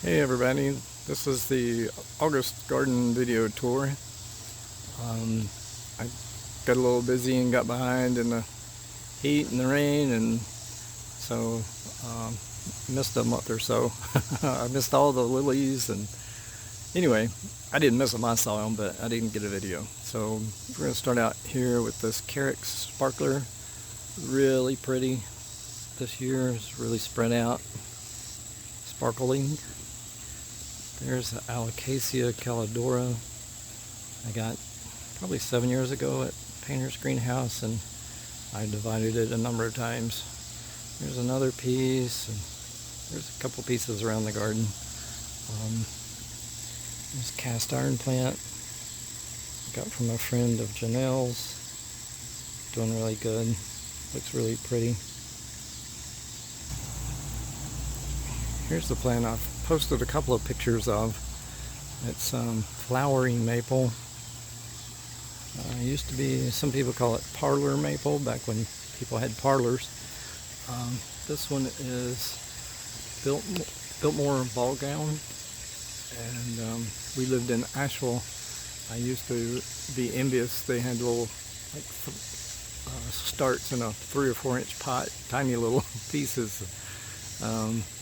Hey everybody, this is the August garden video tour. I got a little busy and got behind in the heat and the rain, and so missed a month or so. I missed all the lilies, and anyway, I didn't miss a my soil, but I didn't get a video. So we're going to start out here with this Carrick Sparkler. Really pretty this year. It's really spread out, sparkling. There's the Alocasia Caladora I got probably 7 years ago at Painter's Greenhouse, and I divided it a number of times. There's another piece, and there's a couple pieces around the garden. There's a cast iron plant I got from a friend of Janelle's. Doing really good. Looks really pretty. Here's the plant I've posted a couple of pictures of. It's flowering maple. Used to be, some people call it parlor maple, back when people had parlors. This one is Biltmore ball gown, and we lived in Asheville. I used to be envious. They had little starts in a 3 or 4 inch pot, tiny little pieces.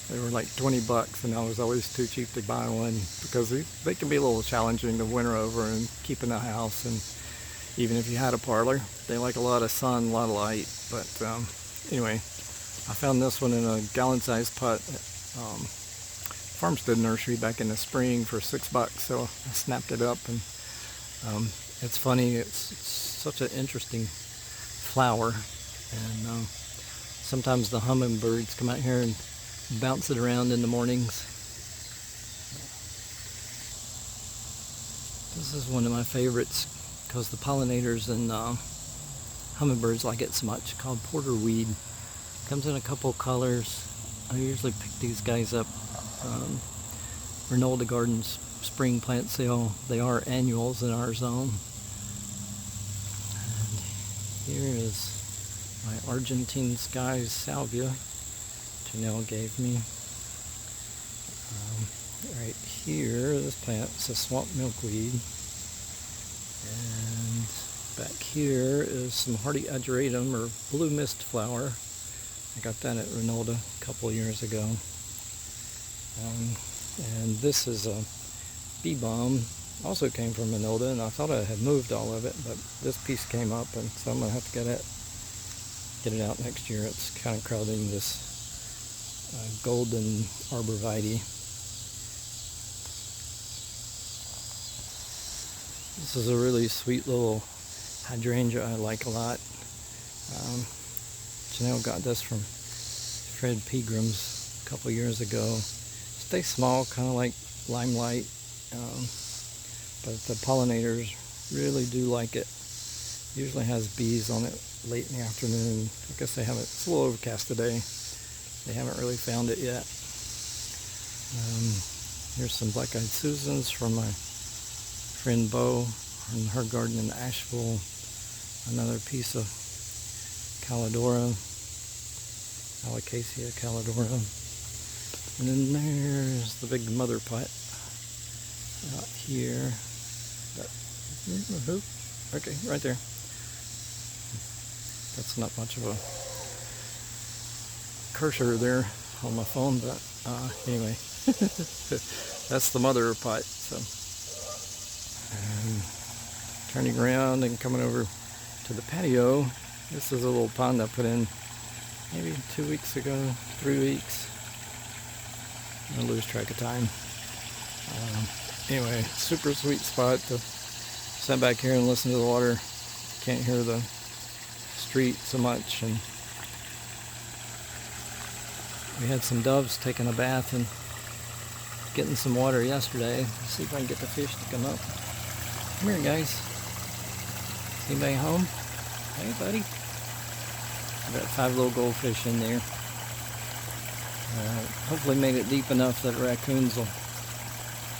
They were like $20, and I was always too cheap to buy one because they can be a little challenging to winter over and keep in the house. And even if you had a parlor, they like a lot of sun, a lot of light. But anyway, I found this one in a gallon-sized pot at Farmstead Nursery back in the spring for $6. So I snapped it up, and it's funny. It's such an interesting flower, and sometimes the hummingbirds come out here and bounce it around in the mornings. This is one of my favorites because the pollinators and hummingbirds like it so much. Called porterweed. Comes in a couple colors. I usually pick these guys up. Renolda Gardens spring plant sale. They are annuals in our zone. And here is my Argentine skies salvia Janelle gave me. Right here, this plant is a swamp milkweed, and back here is some hardy ageratum, or blue mist flower. I got that at Renolda a couple of years ago. And this is a bee balm, also came from Renolda, and I thought I had moved all of it, but this piece came up, and so I'm gonna have to get it out next year. It's kind of crowding this golden Arborvitae. This is a really sweet little hydrangea I like a lot. Janelle got this from Fred Peagram's a couple years ago. Stays small, kind of like limelight, but the pollinators really do like it. Usually has bees on it late in the afternoon. I guess they haven't. It's a little overcast today. They haven't really found it yet. Here's some black-eyed Susans from my friend Bo in her garden in Asheville. Another piece of Caladora, Alocasia Caladora. And then there's the big mother pot out here. Okay, right there. That's not much of a cursor there on my phone, but anyway, that's the mother pot. So turning around and coming over to the patio, this is a little pond I put in maybe 2 weeks ago, 3 weeks. I lose track of time. Anyway, super sweet spot to sit back here and listen to the water. Can't hear the street so much, and we had some doves taking a bath and getting some water yesterday. Let's see if I can get the fish to come up. Come here, guys. Anybody home? Hey, buddy. I got 5 little goldfish in there. Hopefully made it deep enough that raccoons will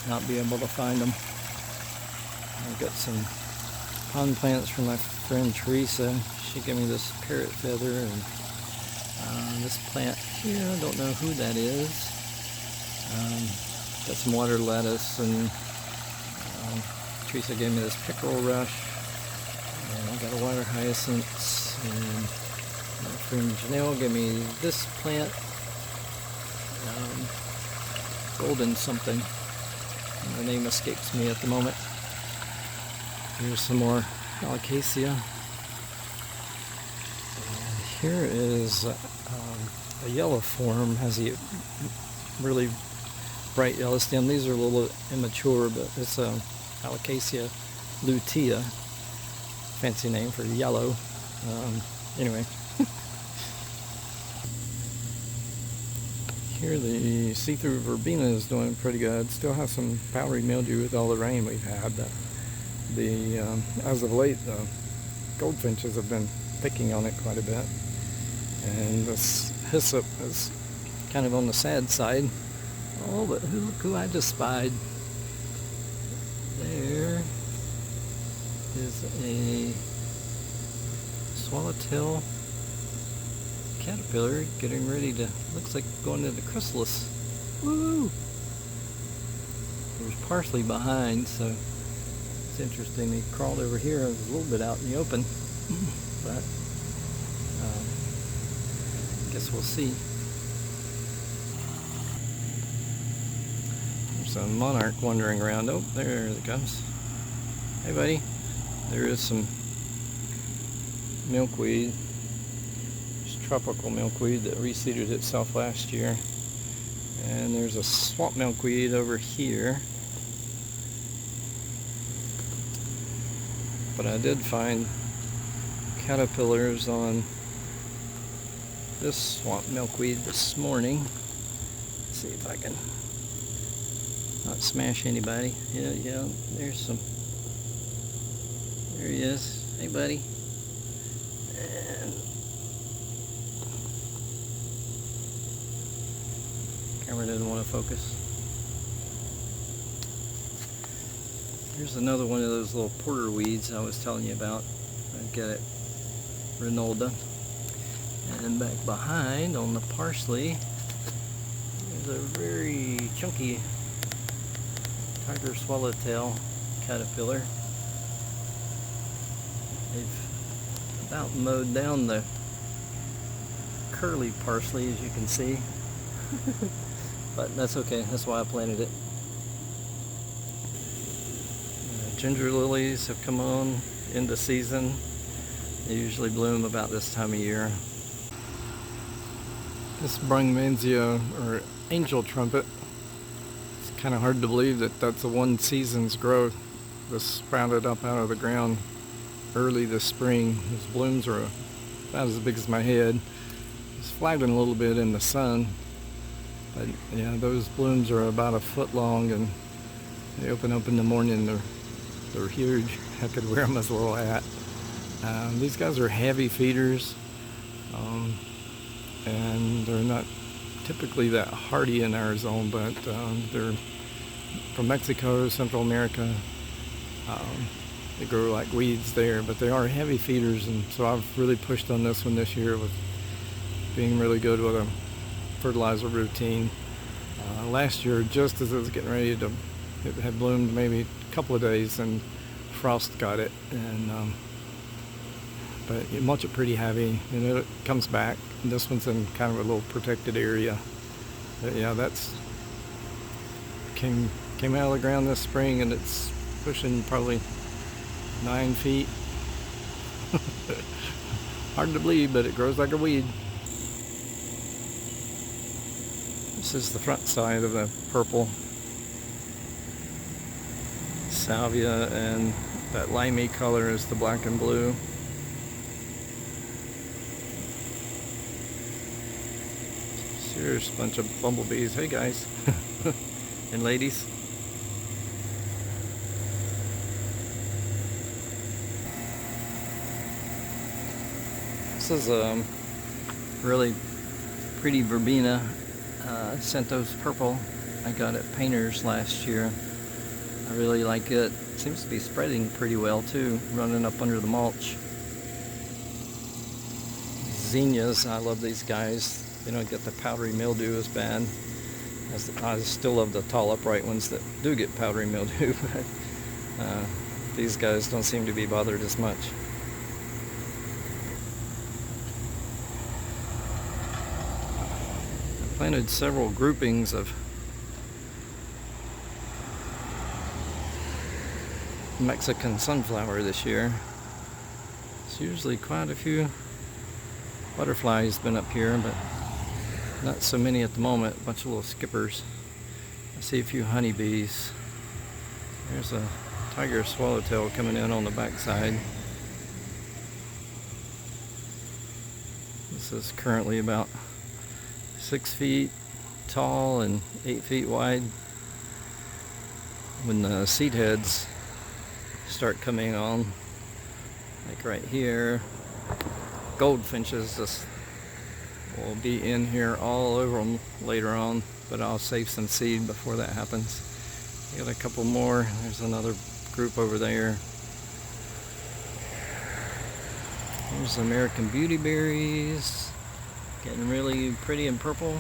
not be able to find them. I've got some pond plants from my friend Teresa. She gave me this parrot feather, and this plant here, I don't know who that is. Got some water lettuce, and Teresa gave me this pickerel rush, and I got a water hyacinths, and my friend Janelle gave me this plant, golden something. The name escapes me at the moment. Here's some more Alocasia. And here is a yellow form, has a really bright yellow stem. These are a little immature, but it's a Alocasia lutea, fancy name for yellow. Anyway. Here the see-through verbena is doing pretty good. Still have some powdery mildew with all the rain we've had. As of late, the goldfinches have been picking on it quite a bit. And this hyssop is kind of on the sad side. Oh, but look who I just spied. There is a swallowtail caterpillar getting ready to, looks like going into chrysalis. Woo! There's parsley behind, so it's interesting. He crawled over here. I was a little bit out in the open, but I guess we'll see. There's a monarch wandering around. Oh, there it comes. Hey, buddy. There is some milkweed. Tropical milkweed that reseeded itself last year, and there's a swamp milkweed over here, but I did find caterpillars on this swamp milkweed this morning. Let's see if I can not smash anybody. Yeah, there's some. There he is. Hey, buddy. And camera didn't want to focus. Here's another one of those little porter weeds I was telling you about. I get it, Renolda. And back behind on the parsley, there's a very chunky tiger swallowtail caterpillar. They've about mowed down the curly parsley, as you can see. But that's okay, that's why I planted it. Ginger lilies have come on into season. They usually bloom about this time of year. This Brungmansia, or angel trumpet, it's kind of hard to believe that that's a one season's growth. This sprouted up out of the ground early this spring. These blooms are about as big as my head. It's flagging a little bit in the sun. But yeah, those blooms are about a foot long, and they open up in the morning. They're huge. I could wear them as a little hat. These guys are heavy feeders, and they're not typically that hardy in our zone, but they're from Mexico, Central America. They grow like weeds there, but they are heavy feeders, and so I've really pushed on this one this year with being really good with a fertilizer routine. Last year, just as it was getting ready to, it had bloomed maybe a couple of days, and frost got it, and but you mulch it pretty heavy, and it comes back. And this one's in kind of a little protected area. But yeah, that's came out of the ground this spring, and it's pushing probably 9 feet. Hard to believe, but it grows like a weed. This is the front side of the purple Salvia, and that limey color is the black and blue. Here's a bunch of bumblebees. Hey guys and ladies. This is a really pretty verbena, Santos purple. I got at Painter's last year. I really like it. Seems to be spreading pretty well too, running up under the mulch. Zinnias, I love these guys. They don't get the powdery mildew as bad. I still love the tall upright ones that do get powdery mildew, but these guys don't seem to be bothered as much. I planted several groupings of Mexican sunflower this year. It's usually quite a few butterflies been up here, but not so many at the moment. A bunch of little skippers. I see a few honeybees. There's a tiger swallowtail coming in on the backside. This is currently about 6 feet tall and 8 feet wide. When the seed heads start coming on, like right here, goldfinches just will be in here all over them later on, but I'll save some seed before that happens. Got a couple more. There's another group over there. There's American beautyberries, getting really pretty and purple.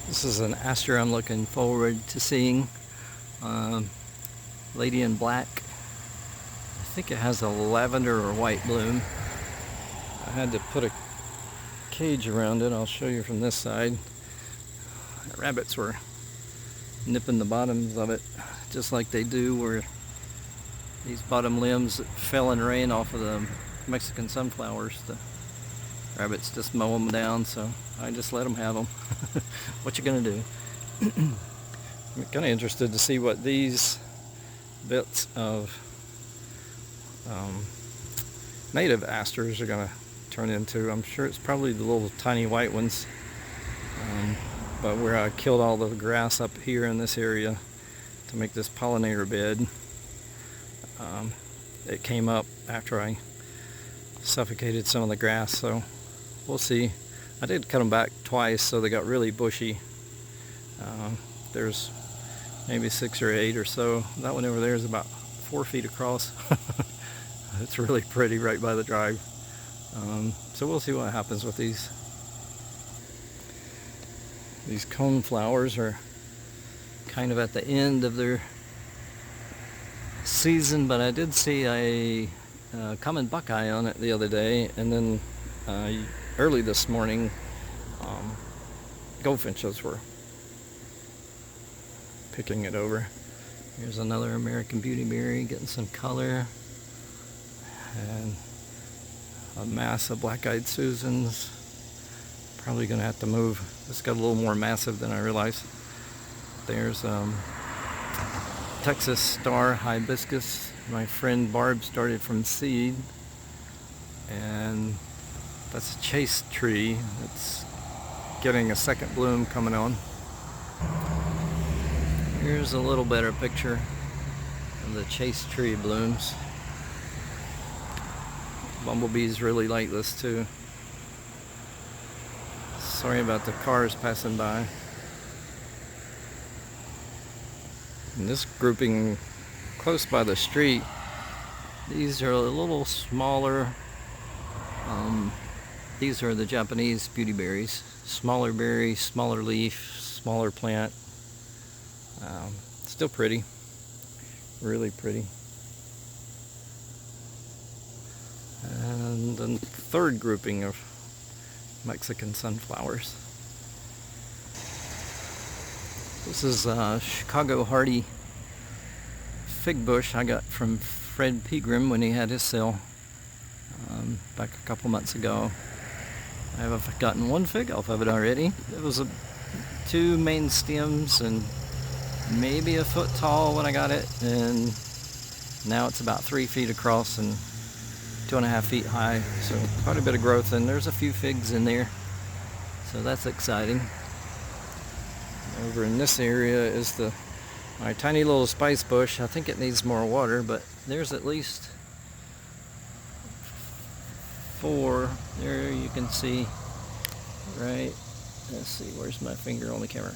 This is an aster I'm looking forward to seeing. Lady in Black. I think it has a lavender or white bloom. I had to put a cage around it. I'll show you from this side. Rabbits were nipping the bottoms of it, just like they do where these bottom limbs that fell in rain off of the Mexican sunflowers. The rabbits just mow them down, so I just let them have them. What you gonna do? I'm kind of interested to see what these bits of native asters are gonna turn into. I'm sure it's probably the little tiny white ones, but where I killed all the grass up here in this area to make this pollinator bed, it came up after I suffocated some of the grass, so we'll see. I did cut them back twice, so they got really bushy. There's maybe 6 or 8 or so. That one over there is about 4 feet across. It's really pretty right by the drive. So we'll see what happens with these. These cone flowers are kind of at the end of their season, but I did see a common buckeye on it the other day, and then early this morning goldfinches were picking it over. Here's another American beautyberry getting some color, and a mass of black-eyed Susans. Probably gonna have to move. It's got a little more massive than I realized. There's Texas star hibiscus. My friend Barb started from seed, and that's a chase tree. It's getting a second bloom coming on. Here's a little better picture of the chase tree blooms. Bumblebees really like this too. Sorry about the cars passing by. And this grouping close by the street, these are a little smaller. These are the Japanese beautyberries. Smaller berry, smaller leaf, smaller plant. Still pretty, really pretty. And the third grouping of Mexican sunflowers. This is a Chicago hardy fig bush I got from Fred Pegram when he had his sale back a couple months ago. I have gotten one fig off of it already. It was 2 main stems and maybe a foot tall when I got it, and now it's about 3 feet across and 2.5 feet high, so quite a bit of growth, and there's a few figs in there, so that's exciting. Over in this area is my tiny little spice bush. I think it needs more water, but there's at least 4 there. You can see, right? Let's see, where's my finger on the camera?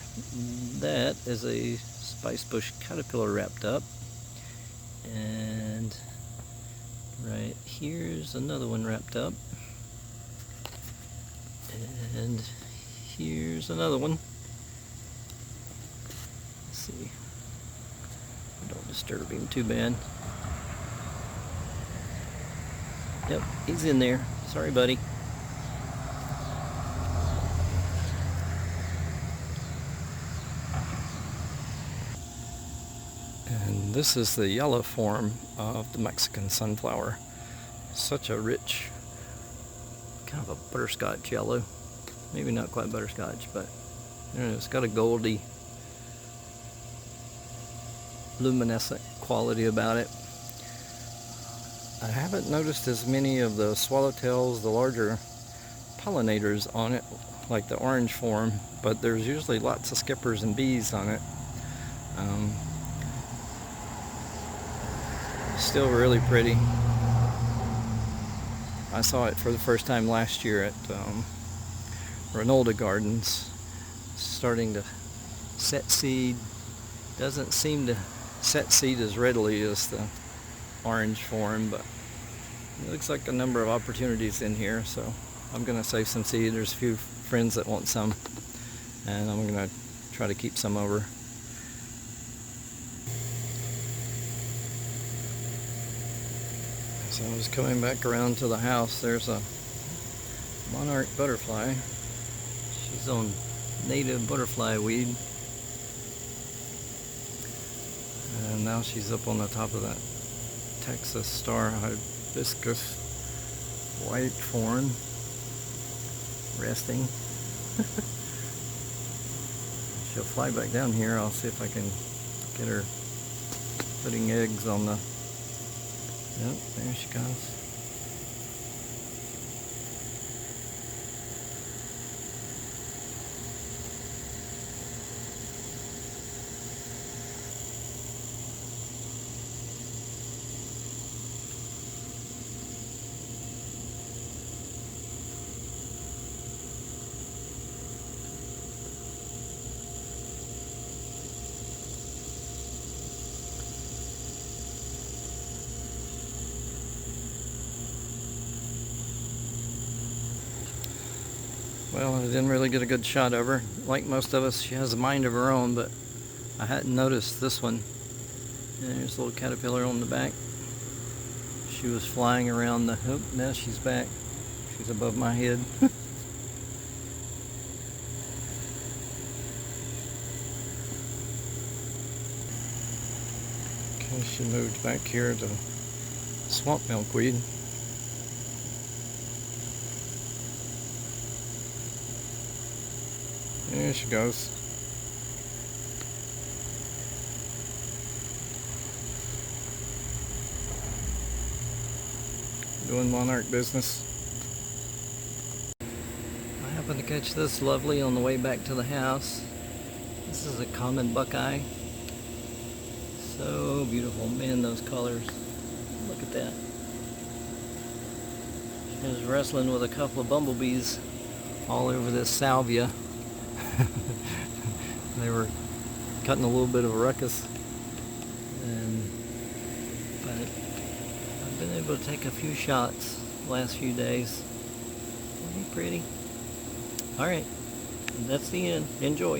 That is a spice bush caterpillar wrapped up, and right here's another one wrapped up, and here's another one. Let's see. Don't disturb him too bad. Yep, he's in there. Sorry, buddy. And this is the yellow form of the Mexican sunflower. Such a rich, kind of a butterscotch yellow. Maybe not quite butterscotch, but you know, it's got a goldy, luminescent quality about it. I haven't noticed as many of the swallowtails, the larger pollinators on it, like the orange form, but there's usually lots of skippers and bees on it. Still really pretty. I saw it for the first time last year at Ranolda Gardens. Starting to set seed. Doesn't seem to set seed as readily as the orange form, but it looks like a number of opportunities in here, so I'm going to save some seed. There's a few friends that want some, and I'm going to try to keep some over. So I was coming back around to the house. There's a Monarch Butterfly. She's on native butterfly weed. And now she's up on the top of that Texas star hibiscus white thorn, resting. She'll fly back down here. I'll see if I can get her putting eggs on the... Yep, there she goes. Well, I didn't really get a good shot of her. Like most of us, she has a mind of her own, but I hadn't noticed this one. And there's a little caterpillar on the back. She was flying around the... Oh, now she's back. She's above my head. Okay, she moved back here to swamp milkweed. There she goes. Doing monarch business. I happened to catch this lovely on the way back to the house. This is a common buckeye. So beautiful. Man, those colors. Look at that. She was wrestling with a couple of bumblebees all over this salvia. They were cutting a little bit of a ruckus, but I've been able to take a few shots the last few days. Isn't he pretty? Alright, that's the end. Enjoy.